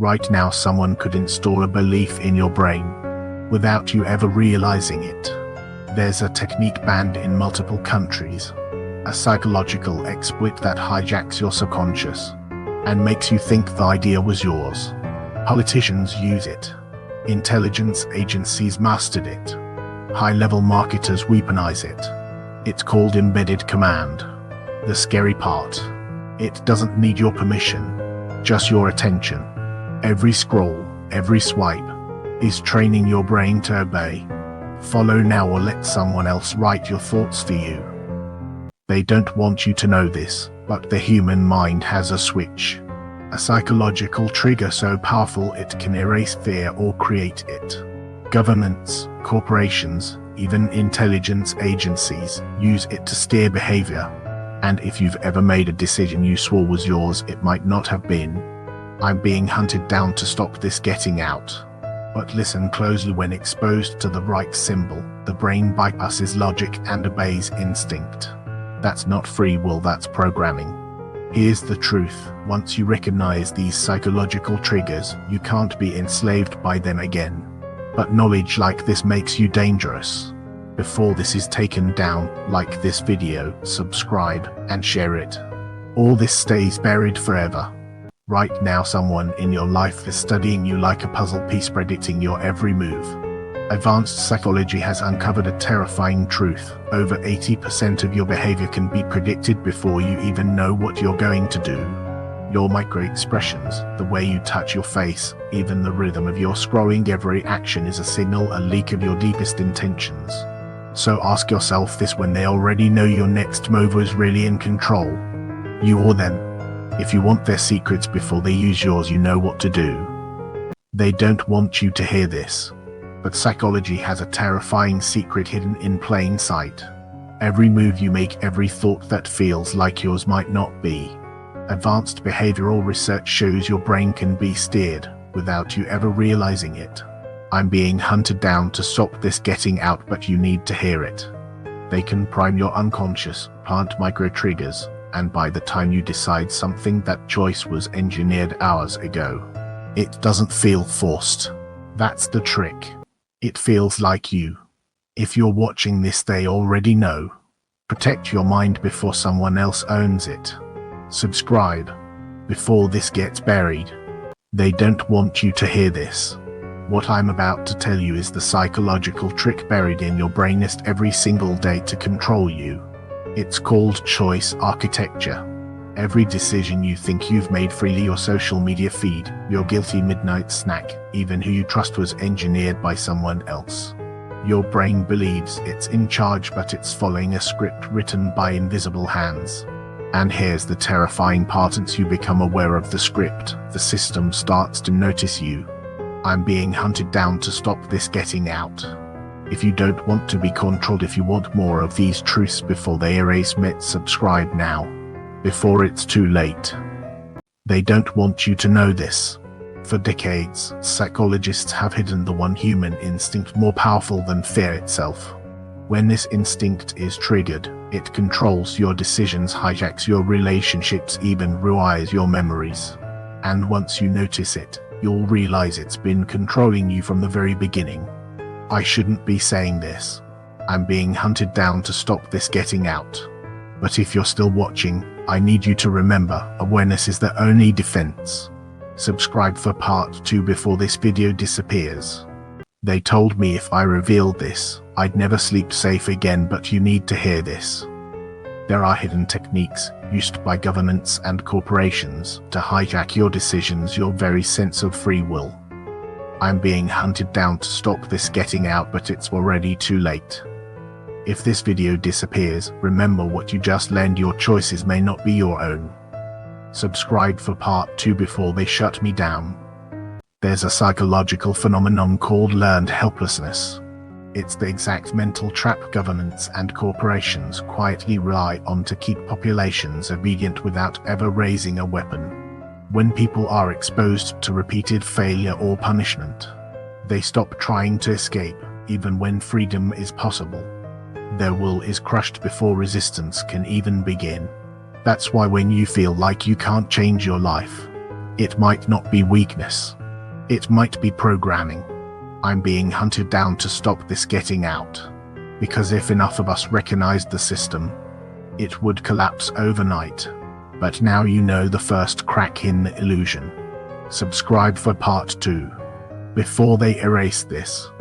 Right now someone could install a belief in your brain without you ever realizing it. There's a technique banned in multiple countries, a psychological exploit that hijacks your subconscious and makes you think the idea was yours. Politicians use it. Intelligence agencies mastered it. High-level marketers weaponize it. It's called embedded command. The scary part, it doesn't need your permission, just your attention. Every scroll, every swipe, is training your brain to obey. Follow now or let someone else write your thoughts for you. They don't want you to know this, but the human mind has a switch. A psychological trigger so powerful it can erase fear or create it. Governments, corporations, even intelligence agencies use it to steer behavior. And if you've ever made a decision you swore was yours, it might not have been. I'm being hunted down to stop this getting out. But listen closely. When exposed to the right symbol, the brain bypasses logic and obeys instinct. That's not free will, that's programming. Here's the truth: once you recognize these psychological triggers, you can't be enslaved by them again. But knowledge like this makes you dangerous. Before this is taken down, like this video, subscribe, and share it. All this stays buried forever. Right now someone in your life is studying you like a puzzle piece, predicting your every move. Advanced psychology has uncovered a terrifying truth: over 80% of your behavior can be predicted before you even know what you're going to do. Your micro-expressions, the way you touch your face, even the rhythm of your scrolling, every action is a signal, a leak of your deepest intentions. So ask yourself this: when they already know your next move is really in control, you or them? If you want their secrets before they use yours, you know what to do. They don't want you to hear this. But psychology has a terrifying secret hidden in plain sight. Every move you make, every thought that feels like yours might not be. Advanced behavioral research shows your brain can be steered without you ever realizing it. I'm being hunted down to stop this getting out, but you need to hear it. They can prime your unconscious, plant micro-triggers, and by the time you decide something, that choice was engineered hours ago. It doesn't feel forced. That's the trick. It feels like you. If you're watching this, they already know. Protect your mind before someone else owns it. Subscribe before this gets buried. They don't want you to hear this. What I'm about to tell you is the psychological trick buried in your brain every single day to control you. It's called choice architecture. Every decision you think you've made freely, your social media feed, your guilty midnight snack, even who you trust, was engineered by someone else. Your brain believes it's in charge, but it's following a script written by invisible hands. And here's the terrifying part: once you become aware of the script, the system starts to notice you. I'm being hunted down to stop this getting out. If you don't want to be controlled, if you want more of these truths before they erase myths, subscribe now, before it's too late. They don't want you to know this. For decades, psychologists have hidden the one human instinct more powerful than fear itself. When this instinct is triggered, it controls your decisions, hijacks your relationships, even rewires your memories. And once you notice it, you'll realize it's been controlling you from the very beginning. I shouldn't be saying this. I'm being hunted down to stop this getting out. But if you're still watching, I need you to remember, awareness is the only defense. Subscribe for part 2 before this video disappears. They told me if I revealed this, I'd never sleep safe again, but you need to hear this. There are hidden techniques used by governments and corporations to hijack your decisions, your very sense of free will. I'm being hunted down to stop this getting out, but it's already too late. If this video disappears, remember what you just learned: your choices may not be your own. Subscribe for part 2 before they shut me down. There's a psychological phenomenon called learned helplessness. It's the exact mental trap governments and corporations quietly rely on to keep populations obedient without ever raising a weapon. When people are exposed to repeated failure or punishment, they stop trying to escape, even when freedom is possible. Their will is crushed before resistance can even begin. That's why when you feel like you can't change your life, It might not be weakness. It might be programming. I'm being hunted down to stop this getting out. Because if enough of us recognized the system, it would collapse overnight. But now you know the first crack in the illusion. Subscribe for part 2. Before they erase this.